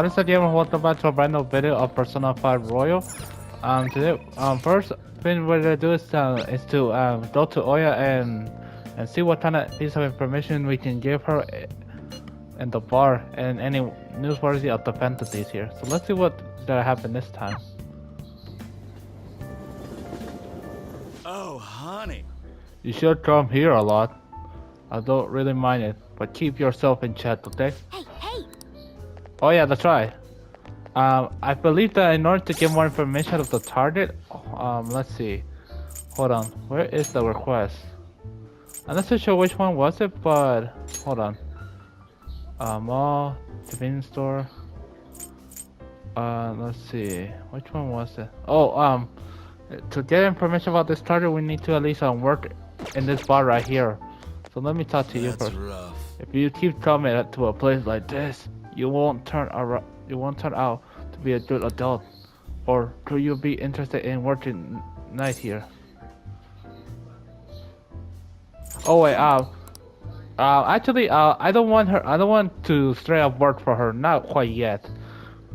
what is the game? Welcome back to a brand new video of Persona 5 Royal. Today, first thing we're gonna do is to go to Oya and see what kind of piece of information we can give her in the bar and any newsworthy of the fantasies here. So let's see what's gonna happen this time. Oh, honey. You should come here a lot. I don't really mind it, but keep yourself in check, okay? Hey! Oh yeah, that's right. I believe that in order to get more information of the target, let's see. Hold on, where is the request? I'm not so sure which one was it, but hold on. Mall, convenience store. Let's see, which one was it? Oh, to get information about this target, we need to at least work in this bar right here. So let me talk to you first. Rough. If you keep coming to a place like this, you won't turn out to be a good adult, or could you be interested in working night here? Oh wait, actually, I don't want to straight up work for her, not quite yet,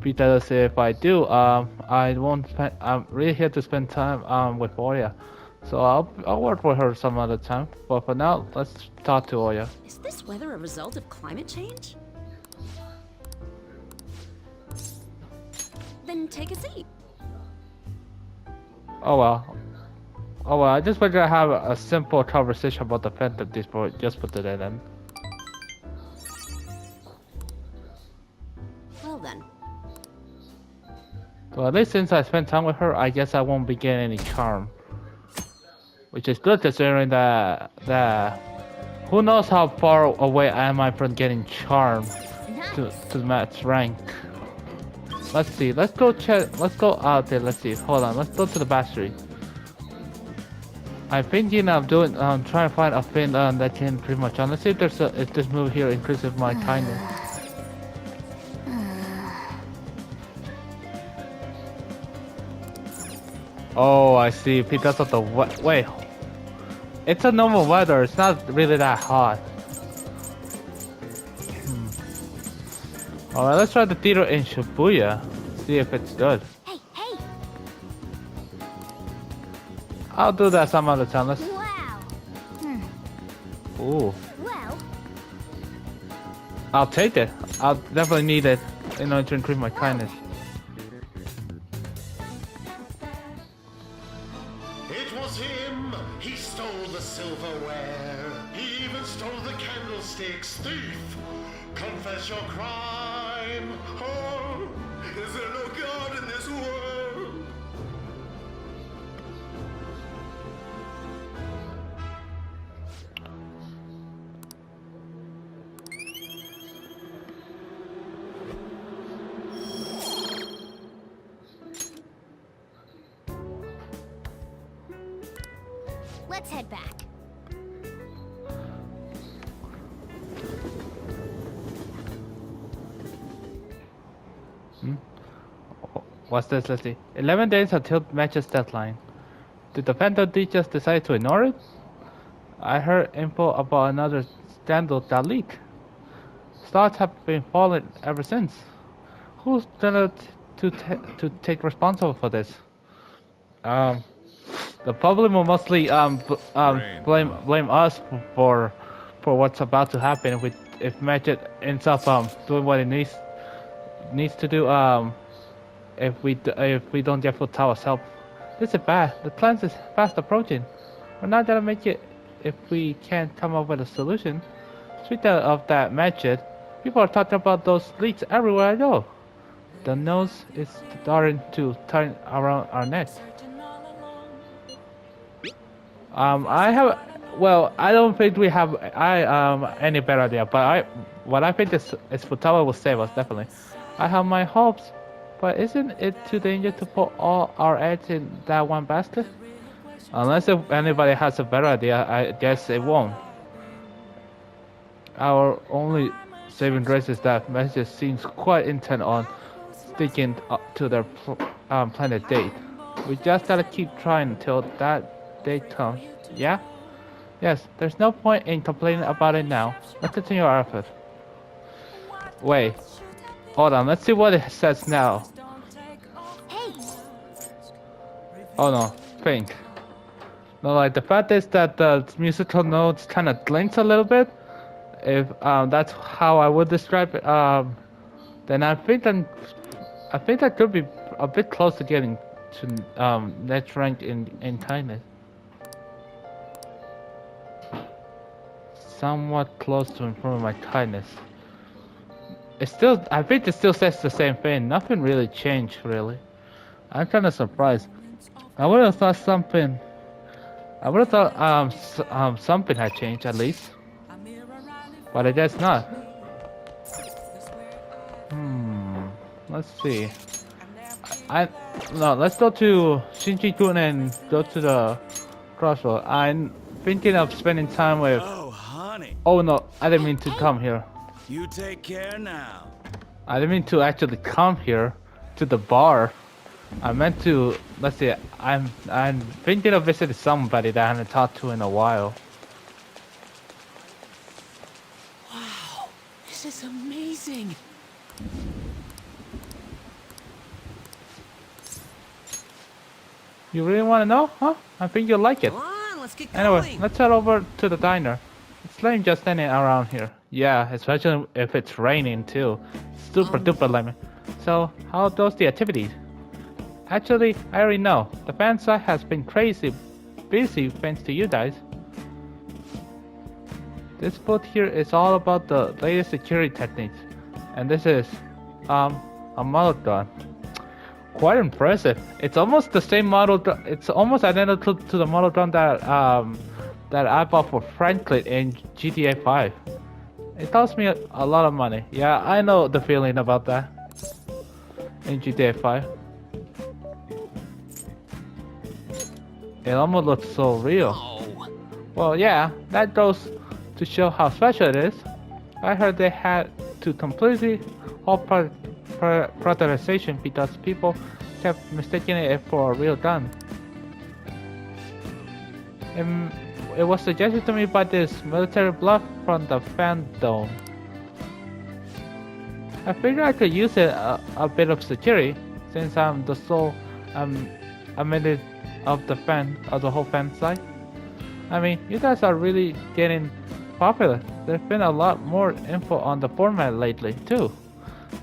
because if I do, I won't spend. I'm really here to spend time with Oya, so I'll work with her some other time. But for now, let's talk to Oya. Is this weather a result of climate change? Then take a seat. Oh well, I just wanted to have a simple conversation about the Phantom Discord just for today then. Well then. So at least since I spent time with her, I guess I won't be getting any charm. Which is good considering that who knows how far away am I from getting charm to match rank. Let's see, let's go out there, let's see, hold on, let's go to the battery. I'm thinking of trying to find a fin that can pretty much let's see if this move here increases my kindness. Oh, I see, because of the wait. It's a normal weather, it's not really that hot. Alright, let's try the theater in Shibuya. See if it's good. Hey! I'll do that some other time. Let's... Wow! Ooh. Well... I'll take it. I'll definitely need it in order to increase my kindness. It was him! He stole the silverware. He even stole the candlesticks. Thief! Confess your crime! Oh, is there no God in this world? Let's head back. What's this? Let's see. 11 days until match's deadline. Did the Phantom D just decide to ignore it? I heard info about another scandal that leaked. Stars have been falling ever since. Who's gonna to take responsible for this? The public will mostly blame us for what's about to happen if Magic ends up doing what it needs to do if we don't get full tower's help. This is bad. The cleanse is fast approaching. We're not gonna make it if we can't come up with a solution. Speaking of that Magic, people are talking about those leaks everywhere I go. The nose is starting to turn around our necks. I don't think we have any better idea, but what I think is Futaba will save us, definitely. I have my hopes, but isn't it too dangerous to put all our eggs in that one basket? Unless if anybody has a better idea, I guess it won't. Our only saving grace is that message seems quite intent on sticking to their planned date. We just gotta keep trying until that date comes. Yeah? Yes, there's no point in complaining about it now. Let's continue our effort. Wait. Hold on, let's see what it says now. Hey, Oh no, pink. No, like the fact is that the musical notes kind of glints a little bit. If that's how I would describe it, then I think that could be a bit close to getting to next rank in kindness. Somewhat close to improving my kindness. It's still, I think it still says the same thing. Nothing really changed, really. I'm kind of surprised. I would have thought something. I would have thought something had changed at least, but I guess not. Let's see. No, let's go to Shinji-kun and go to the crossroad. I'm thinking of spending time with. Oh, honey. Oh no, I didn't mean to come here. You take care now. I didn't mean to actually come here to the bar. I meant to. Let's see. I'm thinking of visiting somebody that I haven't talked to in a while. Wow, this is amazing. You really want to know, huh? I think you'll like it. Come on, let's get Anyway, going. let's head over to the diner. It's lame just standing around here. Yeah, especially if it's raining too. Super duper lame. So, how goes the activities? Actually, I already know. The fan site has been crazy busy thanks to you guys. This booth here is all about the latest security techniques. And this is, a model gun. Quite impressive. It's almost the same model. It's almost identical to the model gun that that I bought for Franklin in GTA 5. It cost me a lot of money. Yeah, I know the feeling about that in GTA 5. It almost looks so real. Oh, Well, yeah, that goes to show how special it is. I heard they had to completely halt prioritization because people kept mistaking it for a real gun. It was suggested to me by this military bluff from the fan dome. I figured I could use it a bit of security since I'm the sole admitted of the whole fan site. I mean, you guys are really getting popular. There's been a lot more info on the format lately too.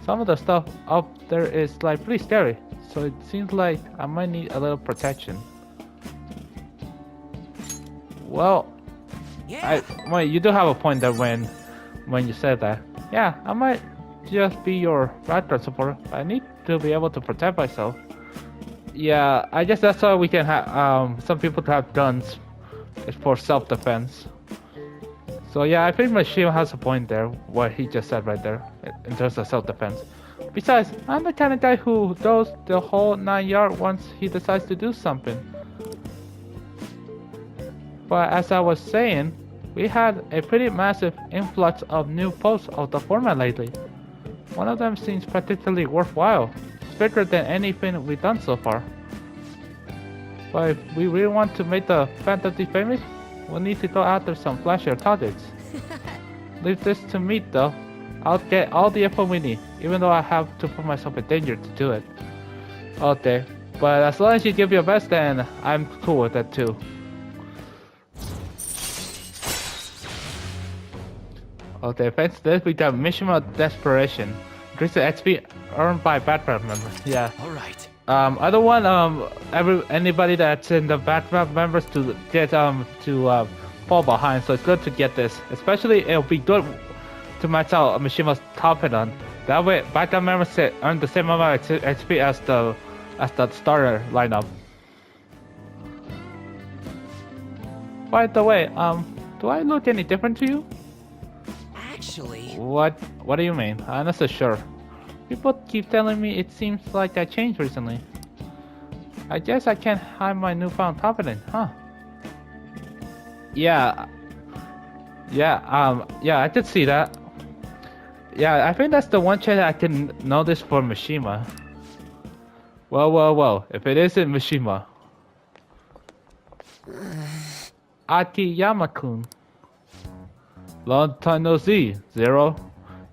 Some of the stuff up there is like pretty scary, so it seems like I might need a little protection. Well, yeah. well, you do have a point there when you said that. Yeah, I might just be your background supporter. I need to be able to protect myself. Yeah, I guess that's why we can have some people have guns. It's for self-defense. So yeah, I think Mashima has a point there, what he just said right there, in terms of self-defense. Besides, I'm the kind of guy who goes the whole 9 yards once he decides to do something. But as I was saying, we had a pretty massive influx of new posts of the format lately. One of them seems particularly worthwhile. It's bigger than anything we've done so far. But if we really want to make the fantasy famous, we'll need to go after some flashier targets. Leave this to me though. I'll get all the info we need, even though I have to put myself in danger to do it. Okay, but as long as you give your best, then I'm cool with that too. Okay, thanks to this we got Mission of Desperation. Increase the XP earned by background members. Yeah. All right. I don't want anybody that's in the background members to get to fall behind, so it's good to get this. Especially it'll be good to match out Mishima's confidant. That way background members earn the same amount of XP as the starter lineup. By the way, do I look any different to you? Actually, What do you mean? I'm not so sure. People keep telling me it seems like I changed recently. I guess I can't hide my newfound confidence, huh? Yeah, I could see that. Yeah, I think that's the one change I can notice for Mishima. Well, if it isn't Mishima. Akiyama-kun. Long time no see, Zero.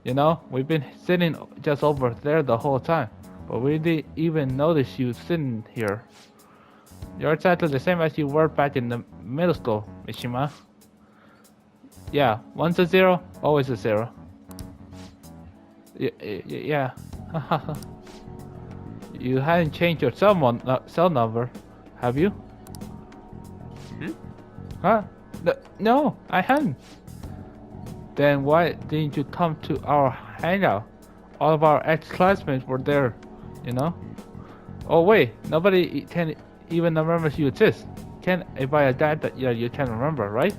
You know, we've been sitting just over there the whole time, but we didn't even notice you sitting here. You're exactly the same as you were back in the middle school, Mishima. Yeah, once a zero, always a zero. Yeah. You hadn't changed your cell number, have you? Huh? No, I hadn't. Then why didn't you come to our hangout? All of our ex-classmates were there, you know? Oh wait, nobody can even remember you exist. Can't by a dad that you can remember, right?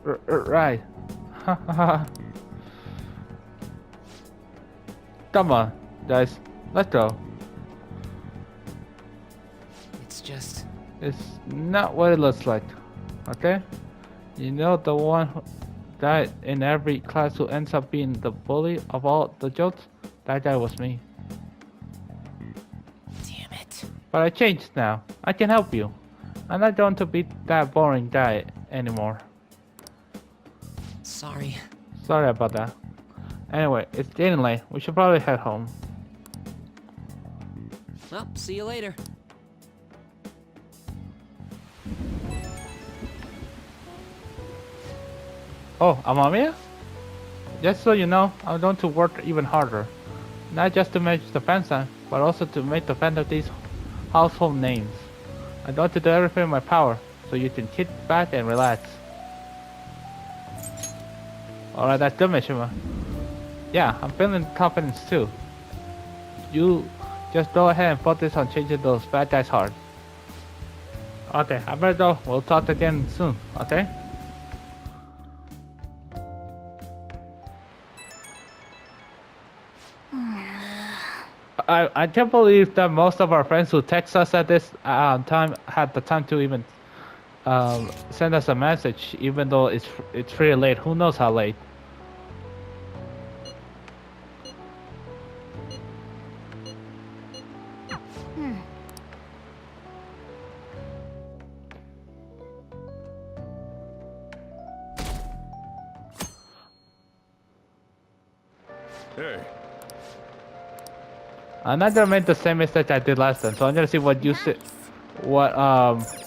Right. Come on, guys, let's go. It's not what it looks like, okay? You know the one guy in every class who ends up being the bully of all the jokes? That guy was me. Damn it. But I changed now. I can help you. I'm not going to be that boring guy anymore. Sorry. Sorry about that. Anyway, it's getting late. We should probably head home. Well, see you later. Oh, Amamiya? Just so you know, I'm going to work even harder. Not just to make the fansign, but also to make the fan of these household names. I'm going to do everything in my power, so you can kick back and relax. Alright, that's good, Mishima. Yeah, I'm feeling confidence too. You just go ahead and focus on changing those bad guys' hearts. Okay, I better go. We'll talk again soon, okay? I can't believe that most of our friends who text us at this time had the time to even send us a message, even though it's pretty late. Who knows how late? Hey. I'm not gonna make the same mistake I did last time, so I'm gonna see what you say. What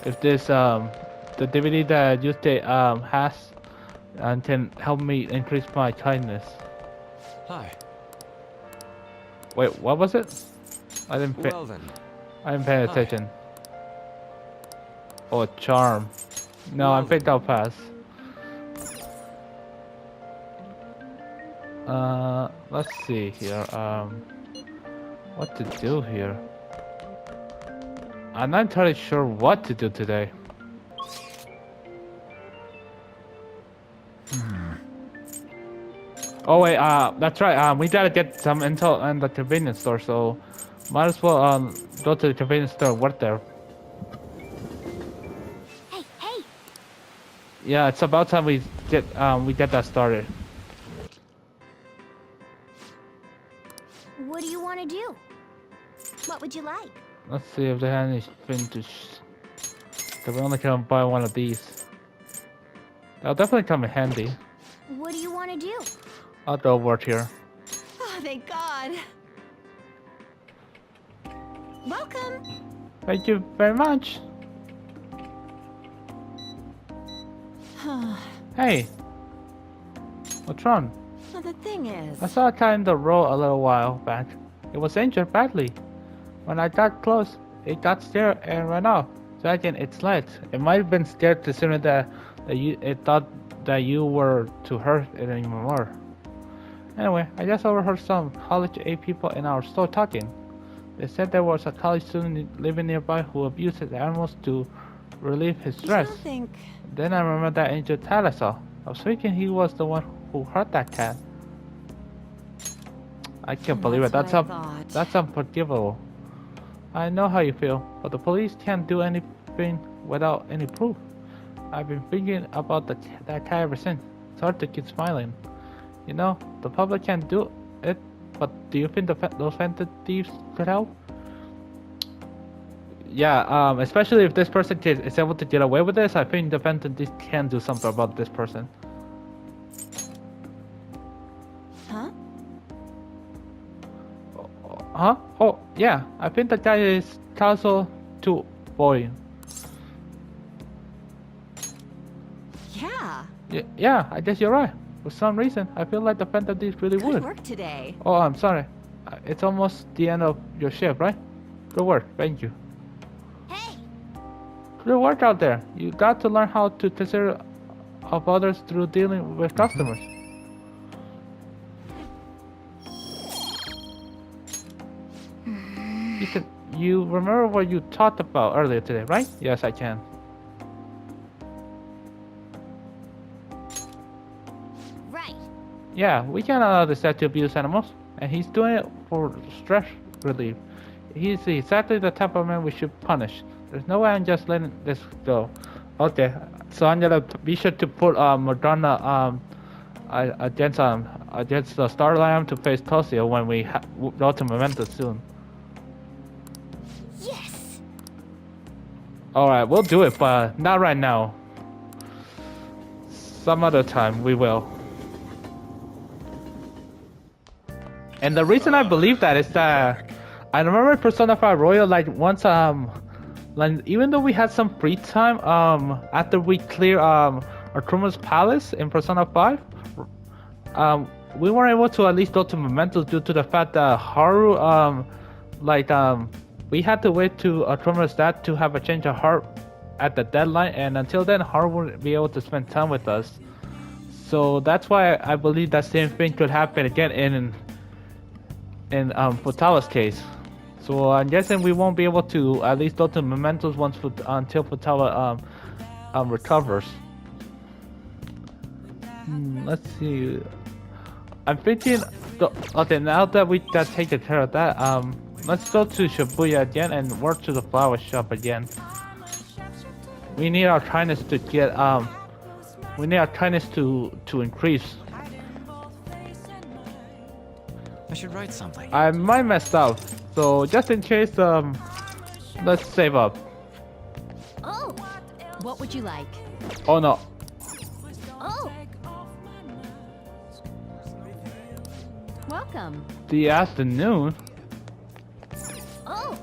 if this the DVD that you say has and can help me increase my kindness. Hi. Wait, what was it? I didn't pay. Well then. I didn't pay attention. Oh, charm. No, I picked out pass. Let's see here. What to do here? I'm not entirely sure what to do today. Oh wait, that's right. We gotta get some intel in the convenience store, so might as well go to the convenience store and work there. Hey! Yeah, it's about time we get that started. What do you want to do? What would you like? Let's see if they have anything to. Cause we only can buy one of these. That'll definitely come in handy. What do you want to do? I'll go over here. Oh, thank God. Welcome. Thank you very much. Hey, what's wrong? Well, the thing is, I saw a cat in the road a little while back. It was injured badly. When I got close, it got scared and ran off, dragging its legs. It might have been scared considering that it thought that you were to hurt it anymore. Anyway, I just overheard some college-age people in our store talking. They said there was a college student living nearby who abused his animals to relieve his stress. I think Then I remembered that injured cat I saw. I was thinking he was the one who hurt that cat. I can't believe it. That's what I thought. That's unforgivable. I know how you feel, but the police can't do anything without any proof. I've been thinking about that cat ever since. It's hard to keep smiling. You know, the public can't do it, but do you think those phantom thieves could help? Yeah, especially if this person is able to get away with this, I think the phantom thieves can do something about this person. Huh? Oh, yeah. I think the guy is Castle 2 boy. Yeah. Yeah, I guess you're right. For some reason, I feel like the Phantom Thief really Good would. work today. Oh, I'm sorry. It's almost the end of your shift, right? Good work. Thank you. Hey. Good work out there. You got to learn how to consider of others through dealing with customers. You remember what you talked about earlier today, right? Yes, I can. Right. Yeah, we can't allow this cat to abuse animals, and he's doing it for stress relief. He's exactly the type of man we should punish. There's no way I'm just letting this go. Okay, so I'm gonna be sure to put Madonna against the Star Lion to face Tosia when we go to Memento soon. Yes. All right, we'll do it, but not right now. Some other time we will. And the reason I believe that is that I remember Persona 5 Royal, like once like even though we had some free time after we clear Artuma's palace in Persona 5, we weren't able to at least go to Mementos due to the fact that Haru we had to wait to Artuma's dad to have a change of heart at the deadline, and until then Haru wouldn't be able to spend time with us. So that's why I believe that same thing could happen again in Futawa's case. So I'm guessing we won't be able to at least go to Mementos until Futawa recovers. Let's see. I'm thinking. Okay, now that we got taken care of that, let's go to Shibuya again and work to the flower shop again. We need our kindness to get we need our kindness to increase. I should write something. I might mess up, so just in case, let's save up. Oh. What would you like? Oh no. Oh. Welcome. The afternoon? Oh.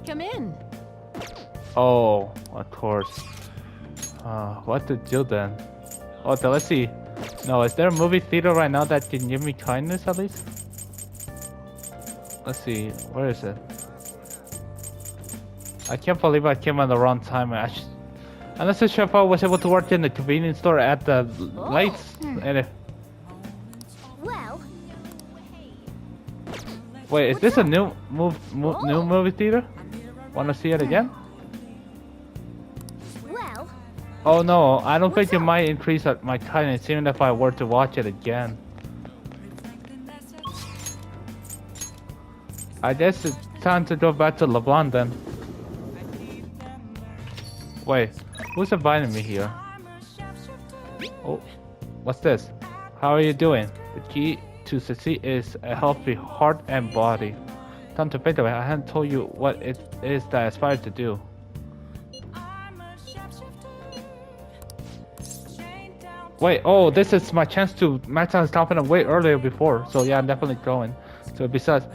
Come in. Oh, of course. What to do then? Oh, so let's see. No, is there a movie theater right now that can give me kindness at least? Let's see, where is it? I can't believe I came at the wrong time. Unless the chef was able to work in the convenience store at the lights, and if... Well. Wait, is this a new movie theater? Wanna see it again? Well. Oh no, I don't think it might increase my kindness even if I were to watch it again. I guess it's time to go back to LeBlanc then. Wait, who's inviting me here? Oh, what's this? How are you doing? The key to succeed is a healthy heart and body. Come to think of it, I haven't told you what it is that I aspire to do. Wait, oh, this is my chance to max out his confidence way earlier before. So yeah, I'm definitely going. So besides,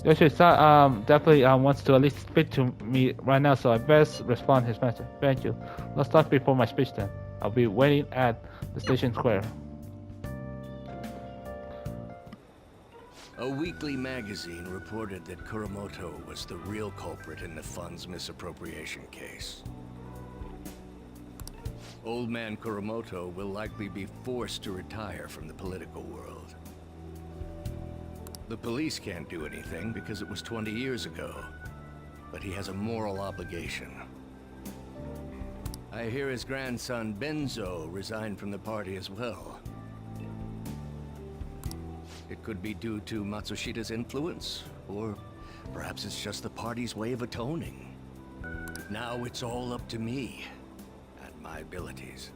Yoshida definitely wants to at least speak to me right now, so I best respond his message. Thank you. Let's talk before my speech then. I'll be waiting at the station square. A weekly magazine reported that Kuromoto was the real culprit in the fund's misappropriation case. Old man Kuromoto will likely be forced to retire from the political world. The police can't do anything because it was 20 years ago, but he has a moral obligation. I hear his grandson Benzo resigned from the party as well. It could be due to Matsushida's influence, or perhaps it's just the party's way of atoning. Now it's all up to me and my abilities.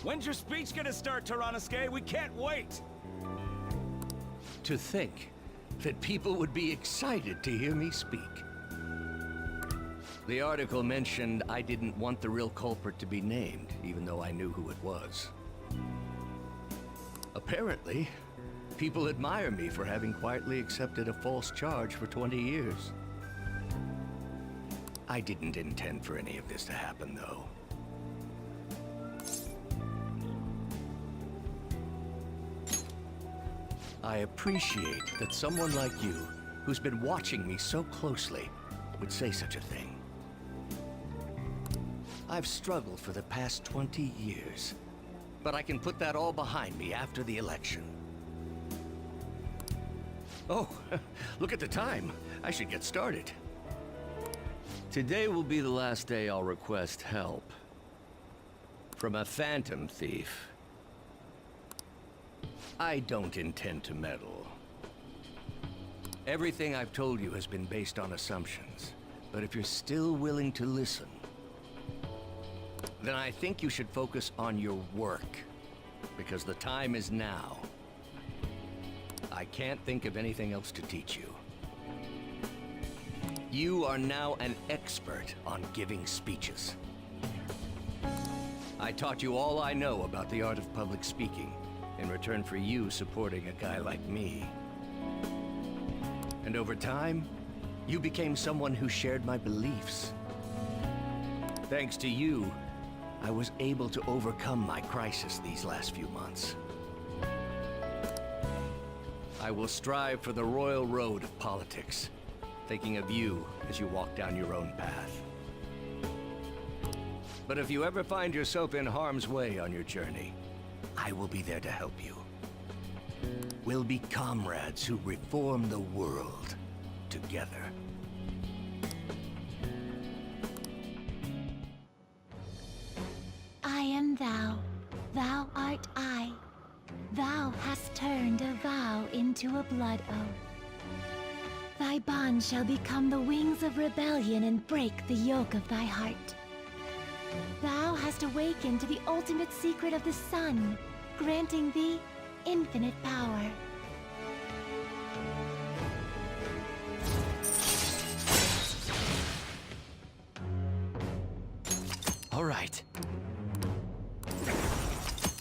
When's your speech gonna start, Teranosuke? We can't wait! To think that people would be excited to hear me speak. The article mentioned I didn't want the real culprit to be named, even though I knew who it was. Apparently, People admire me for having quietly accepted a false charge for 20 years. I didn't intend for any of this to happen, though. I appreciate that someone like you, who's been watching me so closely, would say such a thing. I've struggled for the past 20 years, but I can put that all behind me after the election. Oh, look at the time. I should get started. Today will be the last day I'll request help from a phantom thief. I don't intend to meddle. Everything I've told you has been based on assumptions, but if you're still willing to listen, then I think you should focus on your work, because the time is now. I can't think of anything else to teach you. You are now an expert on giving speeches. I taught you all I know about the art of public speaking, in return for you supporting a guy like me. And over time, you became someone who shared my beliefs. Thanks to you, I was able to overcome my crisis these last few months. I will strive for the royal road of politics, thinking of you as you walk down your own path. But if you ever find yourself in harm's way on your journey, I will be there to help you. We'll be comrades who reform the world together. I am thou, thou art I. Thou hast turned a vow into a blood oath. Thy bond shall become the wings of rebellion and break the yoke of thy heart. Thou hast awakened to the ultimate secret of the sun, granting thee infinite power. All right.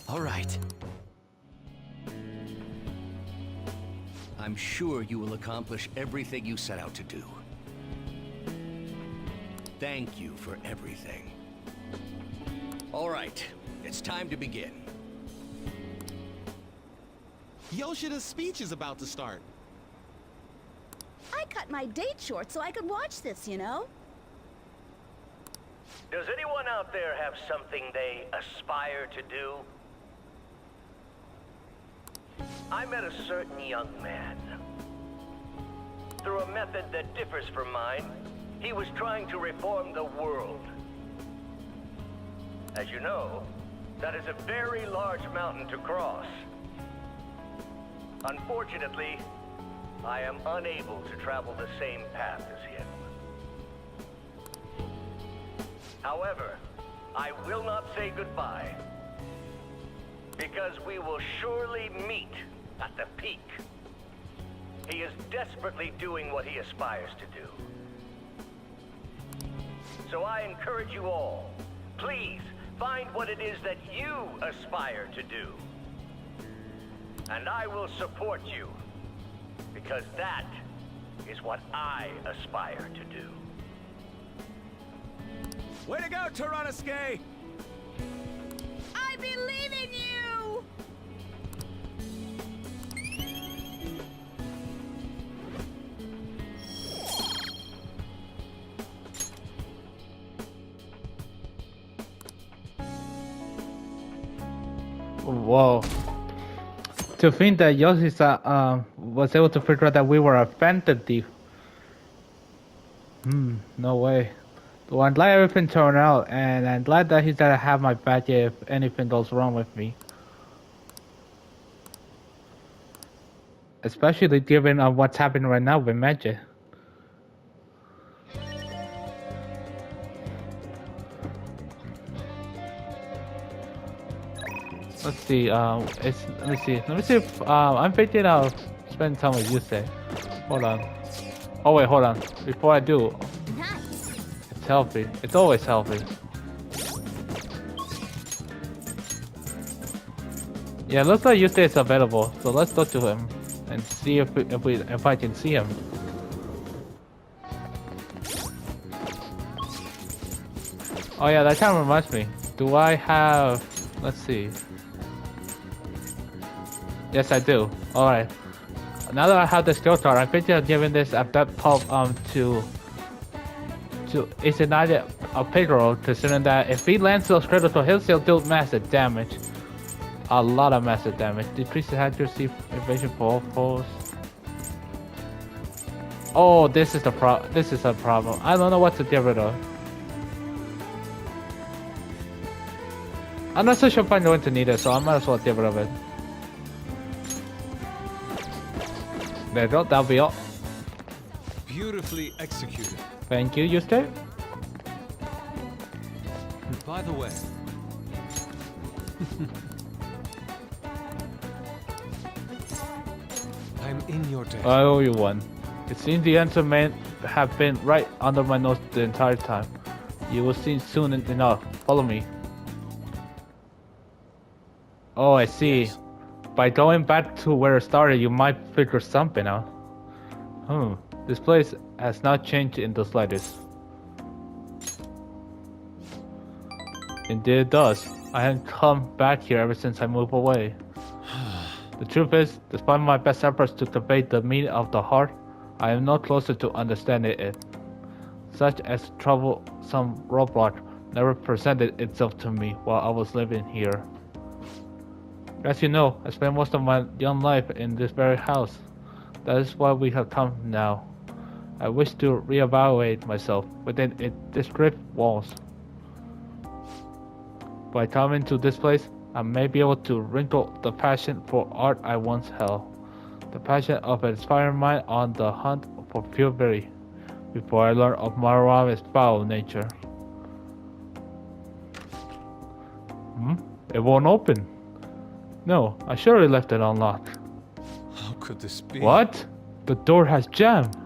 All right. I'm sure you will accomplish everything you set out to do. Thank you for everything. All right, it's time to begin. Yoshida's speech is about to start. I cut my date short so I could watch this, you know? Does anyone out there have something they aspire to do? I met a certain young man. Through a method that differs from mine, he was trying to reform the world. As you know, that is a very large mountain to cross. Unfortunately, I am unable to travel the same path as him. However, I will not say goodbye, because we will surely meet at the peak. He is desperately doing what he aspires to do. So I encourage you all, please find what it is that you aspire to do. And I will support you, because that is what I aspire to do. Way to go, Tyrannusque! I believe in you! Whoa. To think that Yoshida was able to figure out that we were a phantom thief. No way. Well, I'm glad everything turned out, and I'm glad that he's gonna have my back if anything goes wrong with me. Especially given what's happening right now with Magic. Let's see, let me see if, I'm thinking of spending time with Yusei. Hold on. Oh wait, hold on. Before I do, Nice. it's healthy. It's always healthy. Yeah, looks like Yusuke is available, so let's go to him and see if I can see him. Oh yeah, that kind of reminds me. Do I have? Let's see. Yes, I do. All right. Now that I have the skill card, I'm thinking of giving this adept pulp to Izanagi Meguro, considering that if he lands those critical hits, he'll do massive damage. A lot of massive damage. Decreases accuracy, evasion, pulse. Oh, this is a problem. I don't know what to get rid of. I'm not so sure if I'm going to need it, so I might as well get rid of it. There you go, that'll be all. Beautifully executed. Thank you, Yusuke. By the way, I'm in your debt. I owe you one. It seems the answer may have been right under my nose the entire time. You will see soon enough. Follow me. Oh, I see. Yes. By going back to where it started, you might figure something out. This place has not changed in the slightest. Indeed it does. I haven't come back here ever since I moved away. The truth is, despite my best efforts to convey the meaning of the heart, I am no closer to understanding it. Such as troublesome roadblock never presented itself to me while I was living here. As you know, I spent most of my young life in this very house. That is why we have come now. I wish to reevaluate myself within its strict walls. By coming to this place, I may be able to wrinkle the passion for art I once held. The passion of an inspiring mind on the hunt for pure beauty, before I learn of Marurame's foul nature. It won't open. No, I surely left it unlocked. How could this be? What? The door has jammed.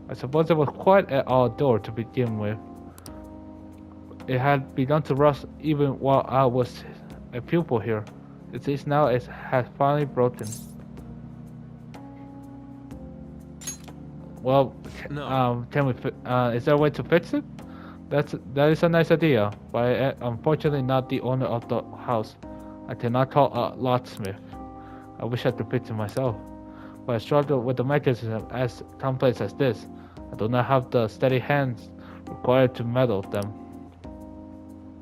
I suppose it was quite an odd door to begin with. It had begun to rust even while I was a pupil here. It seems now it has finally broken. Well, no. Can we? Is there a way to fix it? That is a nice idea, but I am unfortunately not the owner of the house. I cannot call a locksmith. I wish I could fix it myself, but I struggle with the mechanism as complex as this. I do not have the steady hands required to meddle them.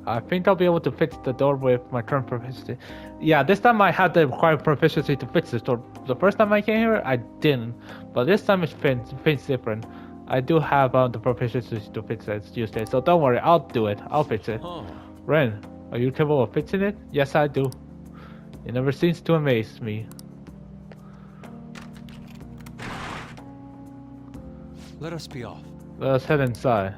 I think I'll be able to fix the door with my current proficiency. Yeah, this time I had the required proficiency to fix this door. The first time I came here, I didn't, but this time it's different. I do have the proficiency to fix it, as you say, so don't worry, I'll do it. I'll fix it. Oh. Ren, are you capable of fixing it? Yes, I do. It never seems to amaze me. Let us be off. Let us head inside.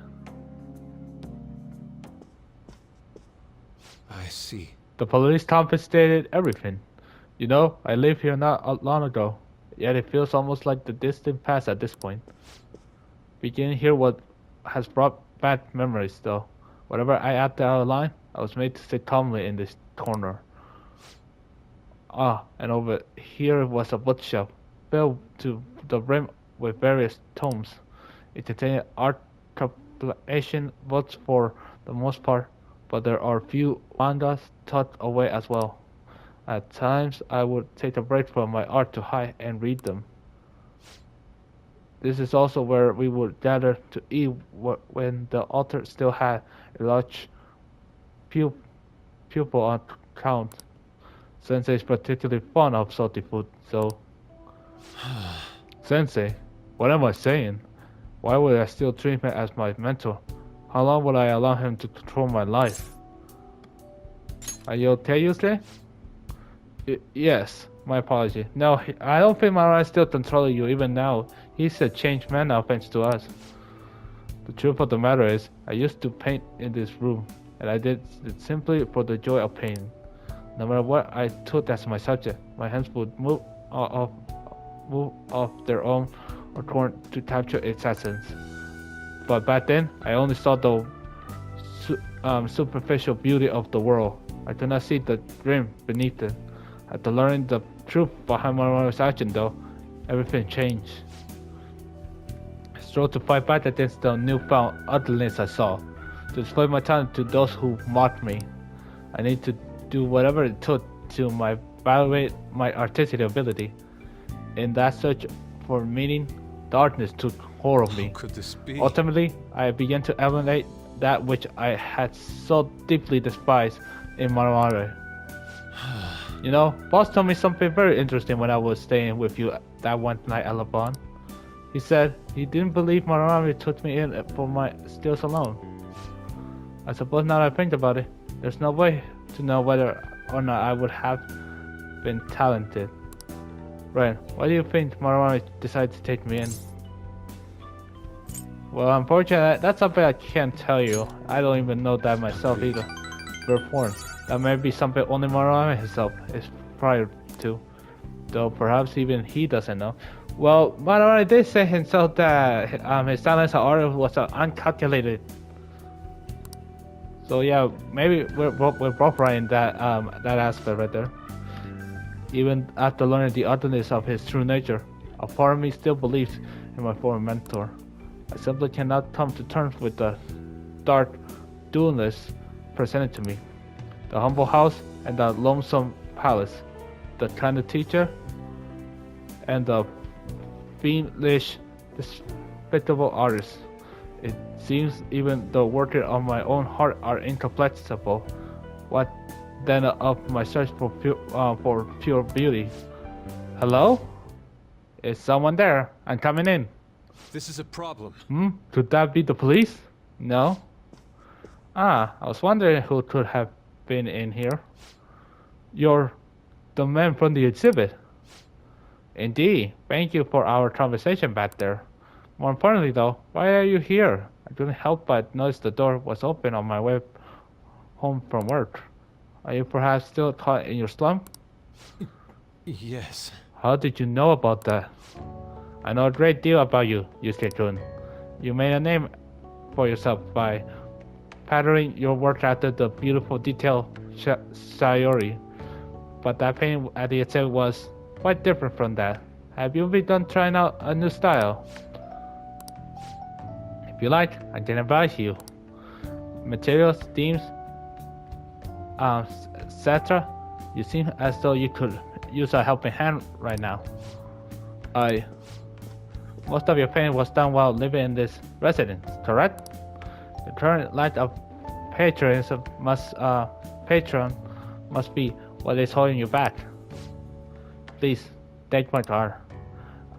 I see. The police confiscated everything. You know, I lived here not long ago, yet it feels almost like the distant past at this point. Beginning here what has brought back memories though. Whatever I acted out of line, I was made to sit calmly in this corner. And over here was a bookshelf, filled to the rim with various tomes. It contained art compilation books for the most part, but there are few mangas tucked away as well. At times, I would take a break from my art to hide and read them. This is also where we would gather to eat when the altar still had a large pupil on count. Sensei is particularly fond of salty food, so... Sensei, what am I saying? Why would I still treat him as my mentor? How long would I allow him to control my life? Are you okay, Yusuke? Yes, my apology. No, I don't think Mara is still controlling you even now. He's a changed man now thanks to us. The truth of the matter is, I used to paint in this room, and I did it simply for the joy of painting. No matter what I took as my subject, my hands would move off their own or torn to capture its essence. But back then, I only saw the superficial beauty of the world. I could not see the dream beneath it. After learning the truth behind Maruame's action, though, everything changed. I strove to fight back against the newfound ugliness I saw, to display my talent to those who mocked me. I need to do whatever it took to evaluate my artistic ability. In that search for meaning, darkness took hold of me. How could this be? Ultimately, I began to emulate that which I had so deeply despised in Maruame. You know, boss told me something very interesting when I was staying with you that one night at Laban. He said he didn't believe Maruame took me in for my skills alone. I suppose now that I think about it, there's no way to know whether or not I would have been talented. Ren, why do you think Maruame decided to take me in? Well, unfortunately, that's something I can't tell you. I don't even know that myself either. Therefore, that may be something only Maruame himself is prior to. Though perhaps even he doesn't know. Well, Maruame did say himself that his talent as an artist was uncalculated. So yeah, maybe we're both right in that aspect right there. Even after learning the ugliness of his true nature, a part of me still believes in my former mentor. I simply cannot come to terms with the dark dualness presented to me. The humble house and the lonesome palace. The kind of teacher and the fiendish, despicable artist. It seems even the workers of my own heart are incomprehensible. What then of my search for pure beauty? Hello? Is someone there? I'm coming in. This is a problem. Could that be the police? No. I was wondering who could have been in here. You're the man from the exhibit. Indeed. Thank you for our conversation back there. More importantly though, why are you here? I couldn't help but notice the door was open on my way home from work. Are you perhaps still caught in your slump? Yes. How did you know about that? I know a great deal about you, Yusuke-kun. You made a name for yourself by patterning your work after the beautiful detailed Sayori. But that painting at the exhibit was quite different from that. Have you begun trying out a new style? If you like, I can advise you. Materials, themes, etc. You seem as though you could use a helping hand right now. Most of your painting was done while living in this residence, correct? The current lack of patron must be what is holding you back. Please, take my card.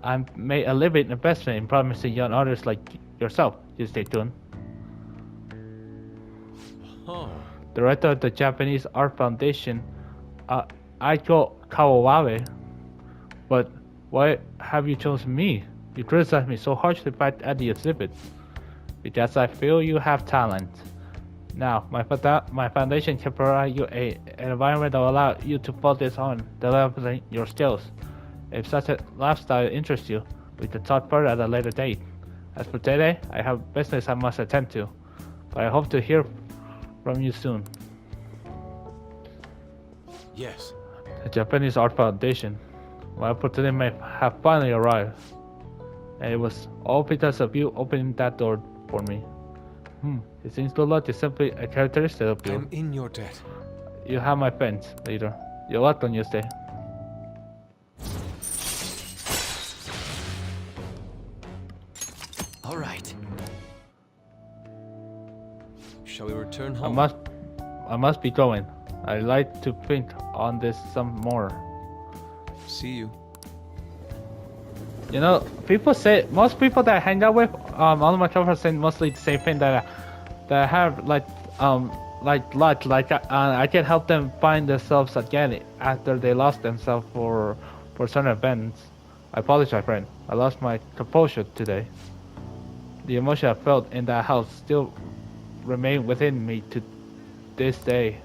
I made a living investment in promising young artists like yourself, Yusuke-kun. Oh. Director of the Japanese Art Foundation, Aiko Kawawabe. But why have you chosen me? You criticized me so harshly back at the exhibit. Because I feel you have talent. Now, my foundation can provide you an environment that will allow you to focus on developing your skills. If such a lifestyle interests you, we can talk further at a later date. As for today, I have business I must attend to, but I hope to hear from you soon. Yes. The Japanese Art Foundation. My opportunity may have finally arrived. And it was all because of you opening that door for me. It seems the luck is simply a characteristic of you. I'm in your debt. You have my thanks, leader. You're welcome, you stay. All right. Shall we return home? I must be going. I'd like to think on this some more. See you. You know, most people that I hang out with, all of my coworkers say mostly the same thing, that have like luck, I can help them find themselves again after they lost themselves for certain events. I apologize, friend. I lost my composure today. The emotion I felt in that house still remain within me to this day.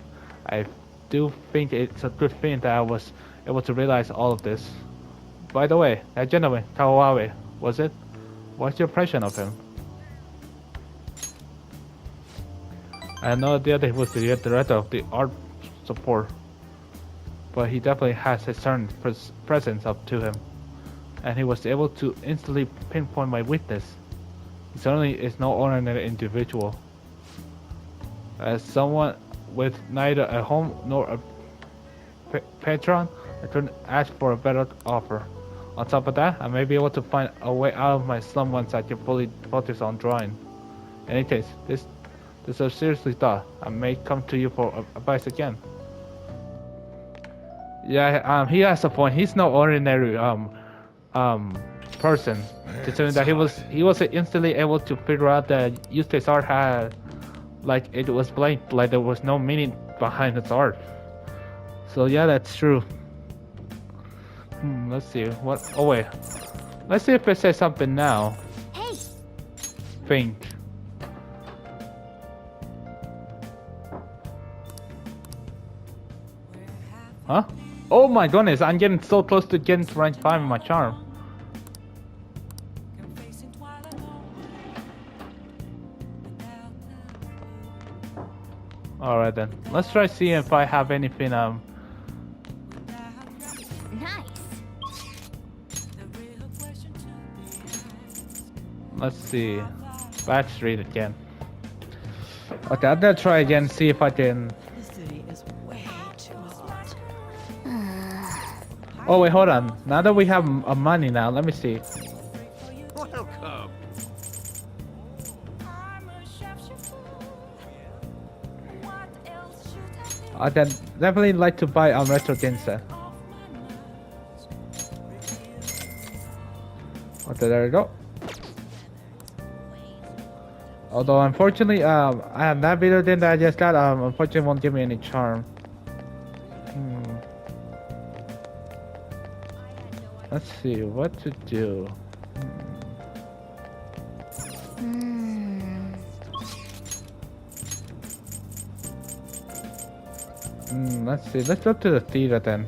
I do think it's a good thing that I was able to realize all of this. By the way, that gentleman, Kawawabe, was it? What's your impression of him? I had no idea that he was the director of the art support. But he definitely has a certain presence up to him. And he was able to instantly pinpoint my weakness. He certainly is no ordinary individual. As someone with neither a home nor a patron, I couldn't ask for a better offer. On top of that, I may be able to find a way out of my slum once I can fully focus on drawing. In any case, this is a seriously thought. I may come to you for advice again. Yeah, he has a point. He's no ordinary person. Considering that he was instantly able to figure out that Yusuke's art had, like, it was blank, like there was no meaning behind its art. So yeah, that's true. Let's see what. Oh wait, let's see if it says something now. Hey. Think. Huh? Oh my goodness, I'm getting so close to getting to rank 5 in my charm. Alright then, let's try seeing if I have anything Nice. Let's see. Back street again. Okay, I'm gonna try again, see if I can. Oh wait, hold on. Now that we have money now, let me see. Welcome. I'd definitely like to buy a retro game set. Okay, there we go. Although unfortunately, I have that video game that I just got. Unfortunately, won't give me any charm. Let's see what to do. Let's see. Let's go to the theater then.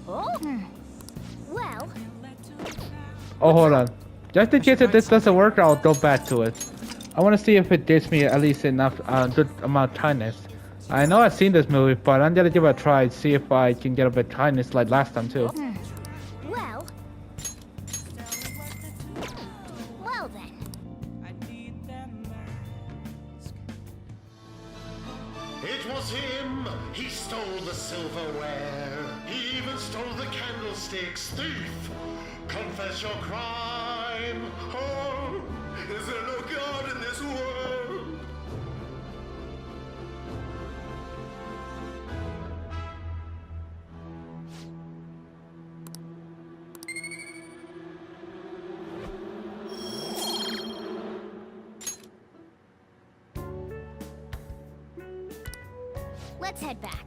Oh. Well. Oh, hold on. Just in case if this doesn't work, I'll go back to it. I want to see if it gives me at least enough good amount of kindness. I know I've seen this movie, but I'm gonna give it a try, see if I can get a bit of kindness like last time too. Well. Well then. It was him. He stole the silverware. He even stole the candlesticks. Thief, confess your crime. Oh, is there no God in this world? Let's head back.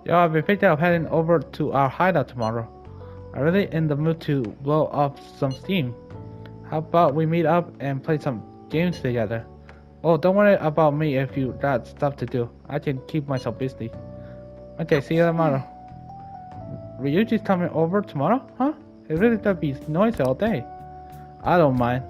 Yo, I've been thinking of heading over to our hideout tomorrow. I'm really in the mood to blow off some steam. How about we meet up and play some games together? Oh, don't worry about me if you got stuff to do. I can keep myself busy. Okay, see you tomorrow. Ryuji's coming over tomorrow? Huh? It really does be noisy all day. I don't mind.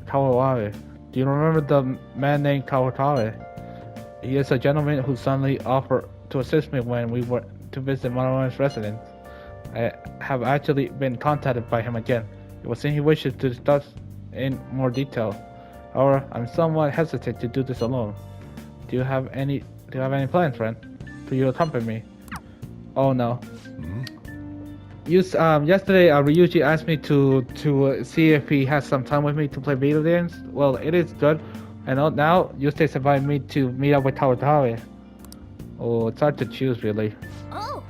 Kawawari. Do you remember the man named Kawawari? He is a gentleman who suddenly offered to assist me when we were to visit Monomo's residence. I have actually been contacted by him again. It was saying he wishes to discuss in more detail. However, I'm somewhat hesitant to do this alone. Do you have any plans, friend? Do you accompany me? Oh no. Yesterday, Ryuji asked me to see if he has some time with me to play video games. Well, it is good. And now Yusuke's invited me to meet up with Kawatari. Oh, it's hard to choose, really. Oh.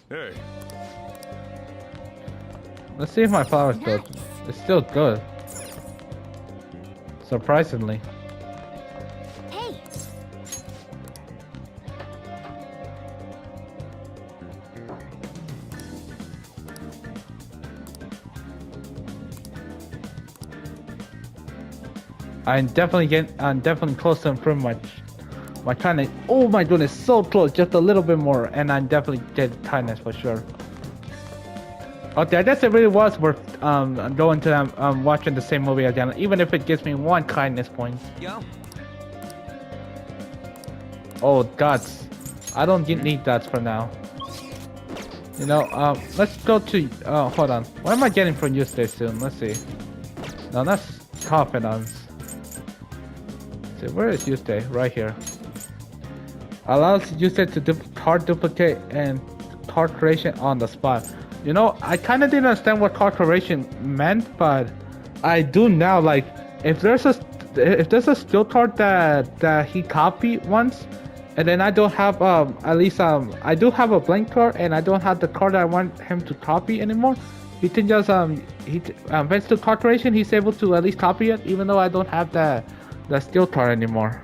Hey. Let's see if my flower's good. Nice. It's still good. Surprisingly. Hey. I'm definitely close to improving my kindness. Oh my goodness, so close, just a little bit more, and I'm definitely get kindness for sure. Okay, I guess it really was worth going to watching the same movie again, even if it gives me 1 kindness point. Yo. Oh, dots. I don't need dots for now. You know, let's go to, hold on. What am I getting from Yoshida soon? Let's see. No, that's confidants. See, where is Yoshida? Right here. Allows Yoshida to do card duplicate and card creation on the spot. You know, I kind of didn't understand what card creation meant, but I do now. Like, if there's a skill card that he copied once, and then I don't have at least I do have a blank card, and I don't have the card that I want him to copy anymore. He can just thanks to card creation, he's able to at least copy it, even though I don't have the skill card anymore.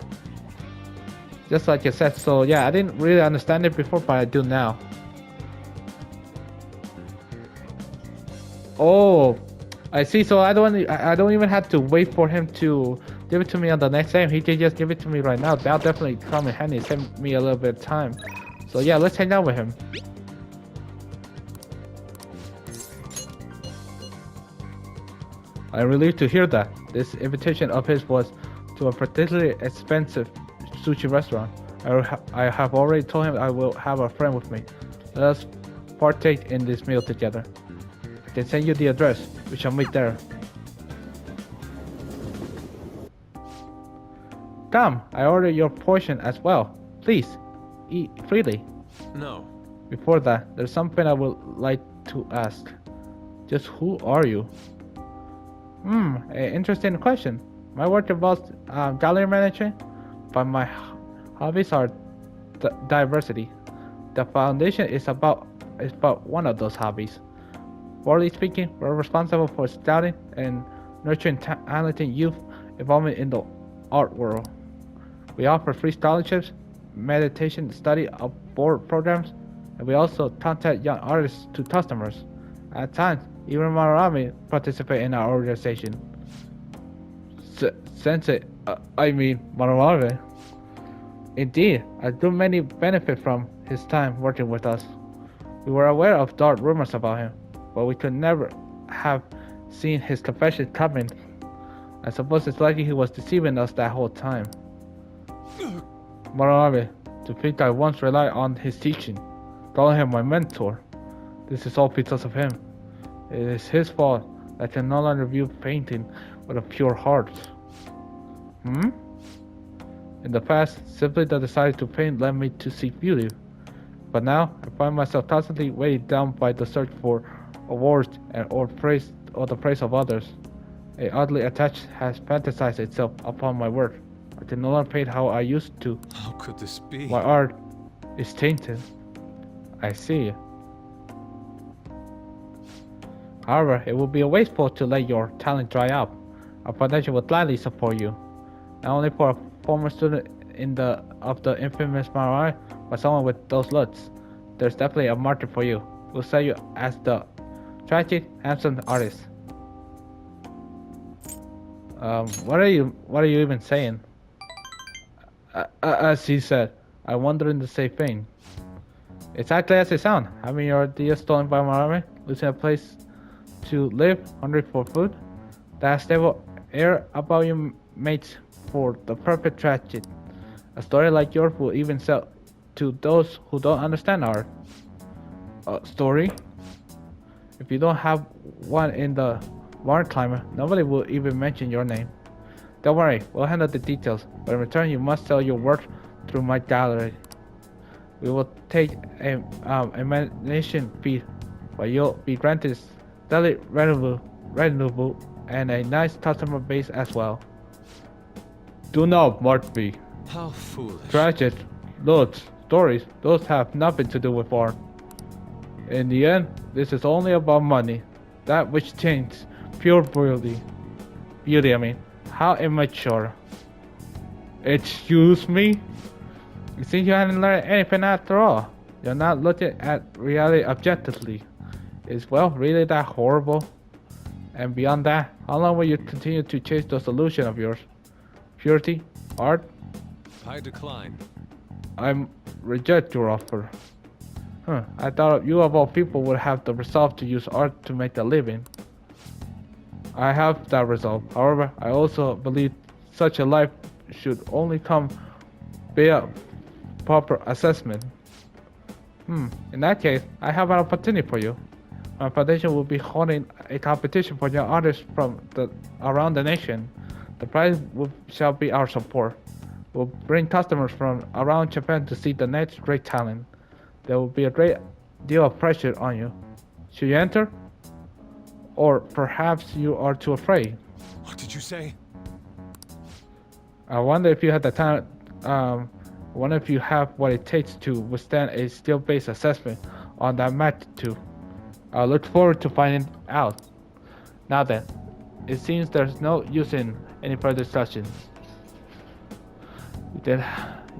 Just like you said. So yeah, I didn't really understand it before, but I do now. Oh, I see. So I don't even have to wait for him to give it to me on the next game. He can just give it to me right now. That'll definitely come in handy. Save me a little bit of time. So yeah, let's hang out with him. I'm relieved to hear that. This invitation of his was to a particularly expensive sushi restaurant. I have already told him I will have a friend with me. Let us partake in this meal together. I can send you the address. We shall meet there. Come, I order your portion as well. Please, eat freely. No. Before that, there's something I would like to ask. Just who are you? An interesting question. My work involves gallery management, but my hobbies are diversity. The foundation is about one of those hobbies. Broadly speaking, we're responsible for scouting and nurturing talented youth involvement in the art world. We offer free scholarships, meditation study abroad programs, and we also contact young artists to customers. At times, even Marami participate in our organization. Sensei, I mean Marami. Indeed, I do many benefit from his time working with us. We were aware of dark rumors about him, but we could never have seen his confession coming. I suppose it's likely he was deceiving us that whole time. Marami, to think I once relied on his teaching, calling him my mentor. This is all because of him. It is his fault that I can no longer view painting with a pure heart. In the past, simply the desire to paint led me to seek beauty. But now, I find myself constantly weighed down by the search for awards or the praise of others. A oddly attached has fantasized itself upon my work. I can no longer paint how I used to. How could this be? My art is tainted. I see. However, it would be wasteful to let your talent dry up. Our foundation would gladly support you. Not only for a former student of the infamous Marai, but someone with those looks. There's definitely a market for you. We'll sell you as the tragic, handsome artist. What are you even saying? As he said, I wonder in the same thing. Exactly as it sounds. Having your idea stolen by Marami, losing a place to live, hungry for food. That stable air about you makes for the perfect tragedy. A story like yours will even sell to those who don't understand art. A story? If you don't have one in the Barn Climber, nobody will even mention your name. Don't worry, we'll handle the details, but in return you must sell your work through my gallery. We will take a management fee, but you'll be granted daily revenue and a nice customer base as well. Do not mock me. How foolish. Tragic, looks, stories, those have nothing to do with art. In the end, this is only about money. That which changes pure beauty. How immature. Excuse me? You think you haven't learned anything after all? You're not looking at reality objectively. Is wealth really that horrible? And beyond that, how long will you continue to chase those illusions of yours? purity, art. I decline. I reject your offer. I thought you of all people would have the resolve to use art to make a living. I have that resolve. However, I also believe such a life should only come via proper assessment. In that case, I have an opportunity for you. My foundation will be holding a competition for young artists from around the nation. The prize shall be our support. We'll bring customers from around Japan to see the next great talent. There will be a great deal of pressure on you. Should you enter? Or perhaps you are too afraid. What did you say? I wonder if you have the talent. Wonder if you have what it takes to withstand a skill-based assessment on that magnitude. I look forward to finding out. Now then, it seems there's no use in any further discussions.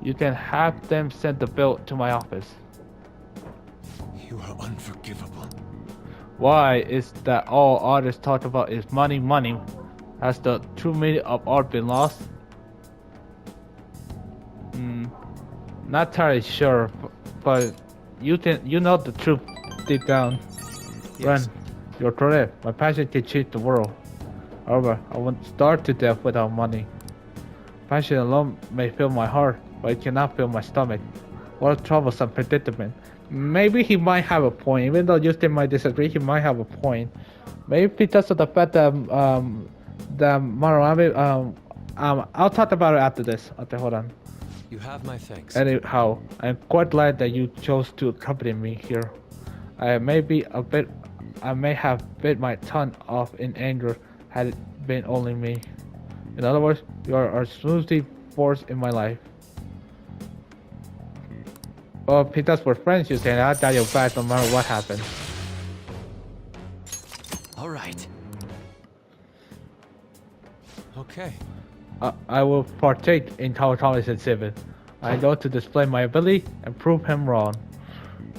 You can have them send the bill to my office. You are unforgivable. Why is that all artists talk about is money, money? Has the true meaning of art been lost? Not entirely sure, but you know the truth deep down. Yes. Ren, you're correct. My passion can change the world. However, I won't starve to death without money. Passion alone may fill my heart, but it cannot fill my stomach. What a troublesome predicament. Maybe he might have a point. Even though Justin might disagree, he might have a point. Maybe because of the fact that Maruami, I'll talk about it after this. Okay, hold on. You have my thanks. Anyhow, I'm quite glad that you chose to accompany me here. I may have bit my tongue off in anger had it been only me. In other words, you are a smoothie force in my life. Well, because we're friends, you say, I'll got your back no matter what happens. All right. Okay. I will partake in Kawakami's exhibit. I go to display my ability and prove him wrong.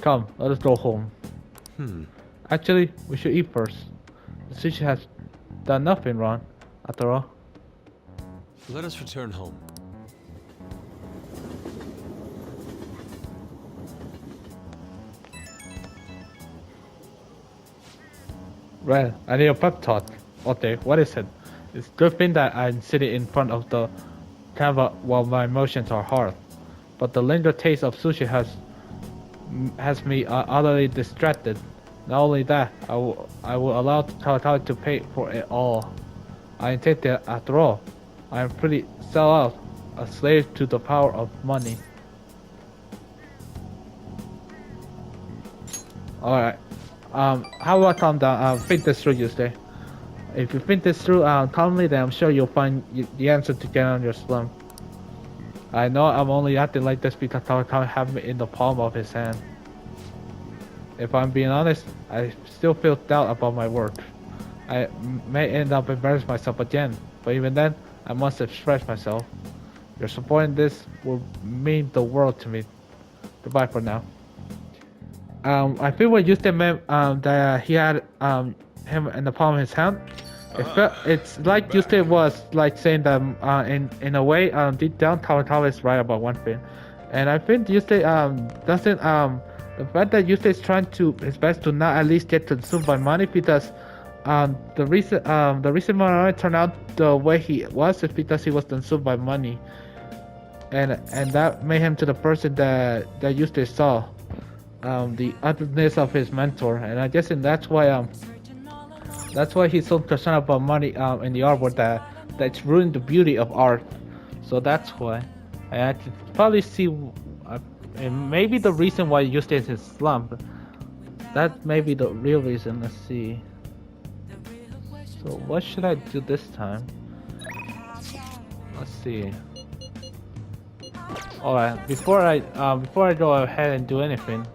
Come, let us go home. Actually, we should eat first. The sushi has done nothing wrong, after all. Let us return home. Well, I need a pep talk. Okay, what is it? It's a good thing that I'm sitting in front of the camera while my emotions are hard. But the lingering taste of sushi has me utterly distracted. Not only that, I will allow Kawakami to pay for it all. I intend that after all. I am pretty sell out, a slave to the power of money. Alright. How about calm down? Think this through, Tuesday. If you think this through calmly, then I'm sure you'll find the answer to get on your slump. I know I'm only acting like this because Kawakami have me in the palm of his hand. If I'm being honest, I still feel doubt about my work. I may end up embarrassing myself again, but even then, I must express myself. Your support in this will mean the world to me. Goodbye for now. I feel what Justin meant that he had him in the palm of his hand. It's like Justin was like saying that in a way deep down Kawakami is right about one thing, and I think Justin doesn't the fact that Justin is trying to his best to not at least get consumed by money, because the reason Maruami turned out the way he was is because he was consumed by money, and that made him to the person that Justin saw. The otherness of his mentor, and I guess that's why he's so concerned about money in the artwork that's ruined the beauty of art. So that's why I can probably see, and maybe the reason why you stay in his slump. That may be the real reason. Let's see. So what should I do this time? Let's see. All right, before I go ahead and do anything.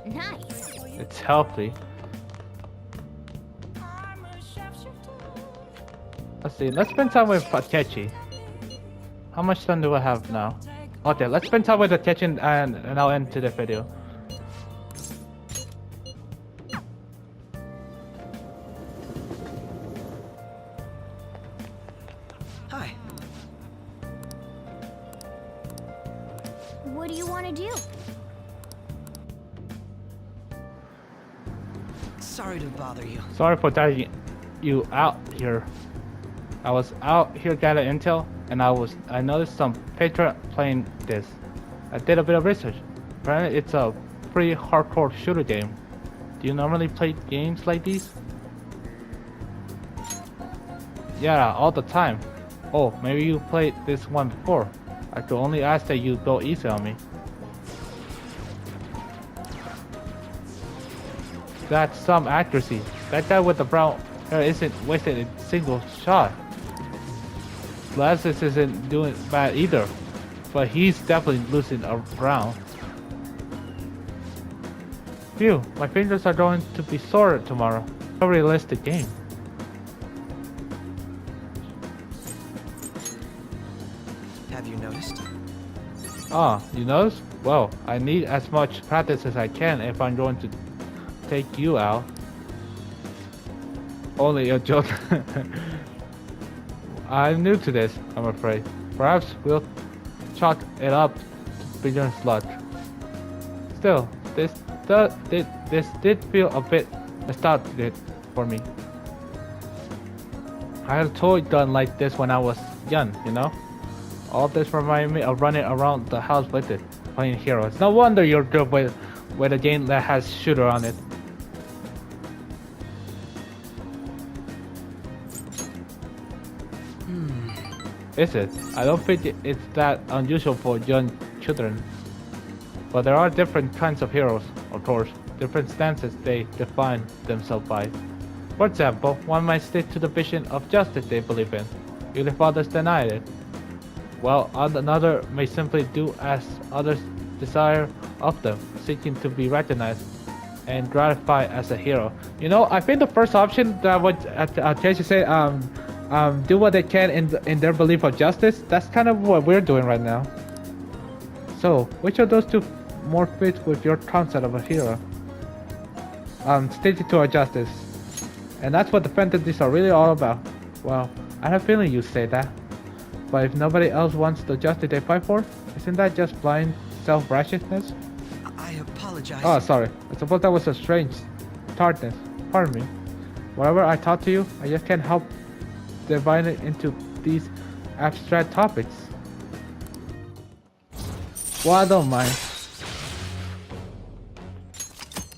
Nice. It's healthy. Let's see, let's spend time with Takechi. How much time do I have now? Okay, let's spend time with Takechi and I'll end to the video. Hi. What do you want to do? Sorry to bother you. Sorry for dragging you out here. I was out here gathering intel, and I noticed some Patriot playing this. I did a bit of research. Apparently, it's a pretty hardcore shooter game. Do you normally play games like these? Yeah, all the time. Oh, maybe you played this one before. I could only ask that you go easy on me. That's some accuracy. That guy with the brown hair isn't wasting a single shot. Glasses isn't doing bad either, but he's definitely losing ground. Phew, my fingers are going to be sore tomorrow. A realistic game. Have you noticed? Ah, you notice? Well, I need as much practice as I can if I'm going to take you out. Only a joke. I'm new to this, I'm afraid. Perhaps we'll chalk it up to beginner's luck. Still, this did feel a bit nostalgic for me. I had a toy gun like this when I was young, you know? All this reminded me of running around the house with it, playing heroes. No wonder you're good with a game that has shooter on it. Is it? I don't think it's that unusual for young children. But there are different kinds of heroes, of course. Different stances they define themselves by. For example, one might stick to the vision of justice they believe in, even if others deny it. While another may simply do as others desire of them, seeking to be recognized and gratified as a hero. You know, I think the first option that what Casey said, do what they can in their belief of justice. That's kind of what we're doing right now. So, which of those two more fits with your concept of a hero? Sticking to our justice, and that's what the fantasies are really all about. Well, I have a feeling you say that, but if nobody else wants the justice they fight for, isn't that just blind self-righteousness? I apologize. Oh, sorry. I suppose that was a strange tartness. Pardon me. Whatever I taught to you, I just can't help divine it into these abstract topics. Well, I don't mind.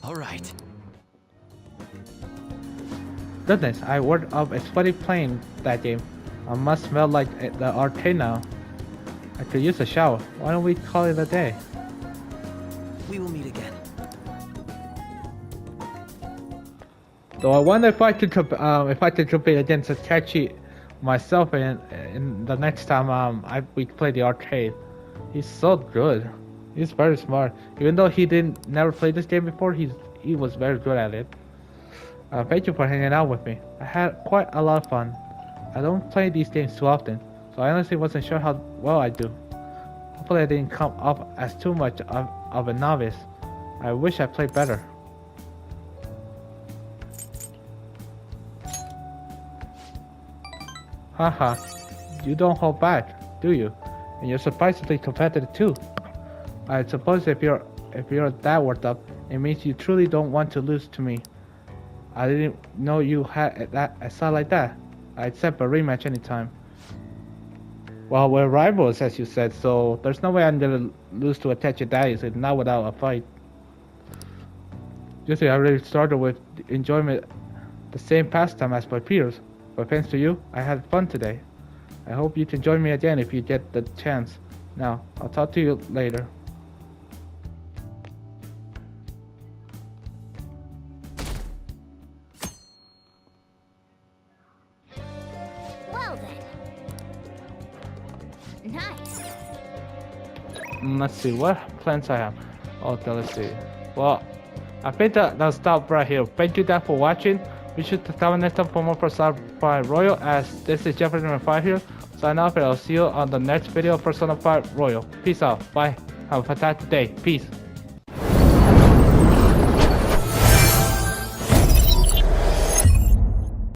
All right. Goodness, I worked up a sweaty playing that game. I must smell like the arcade now. I could use a shower. Why don't we call it a day? We will meet again. Though I wonder if I could compete against Takechi myself in the next time we play the arcade. He's so good. He's very smart. Even though he never played this game before, he was very good at it. Thank you for hanging out with me. I had quite a lot of fun. I don't play these games too often, so I honestly wasn't sure how well I do. Hopefully I didn't come off as too much of a novice. I wish I played better. Haha, you don't hold back, do you? And you're surprisingly competitive too. I suppose if you're that worked up, it means you truly don't want to lose to me. I didn't know you had a side like that. I accept a rematch anytime. Well, we're rivals, as you said, so there's no way I'm gonna lose to Attache Daddies, not without a fight. Usually I really started with enjoyment, the same pastime as my peers, but thanks to you, I had fun today. I hope you can join me again if you get the chance. Now, I'll talk to you later. Well then. Nice. Let's see, what plans I have? Okay, let's see. Well, I think that'll stop right here. Thank you guys for watching. Be sure to tune in next time for more Persona 5 Royal, as this is Jeffrey number 5 here. Sign off, and I'll see you on the next video of Persona 5 Royal. Peace out. Bye. Have a fantastic day. Peace.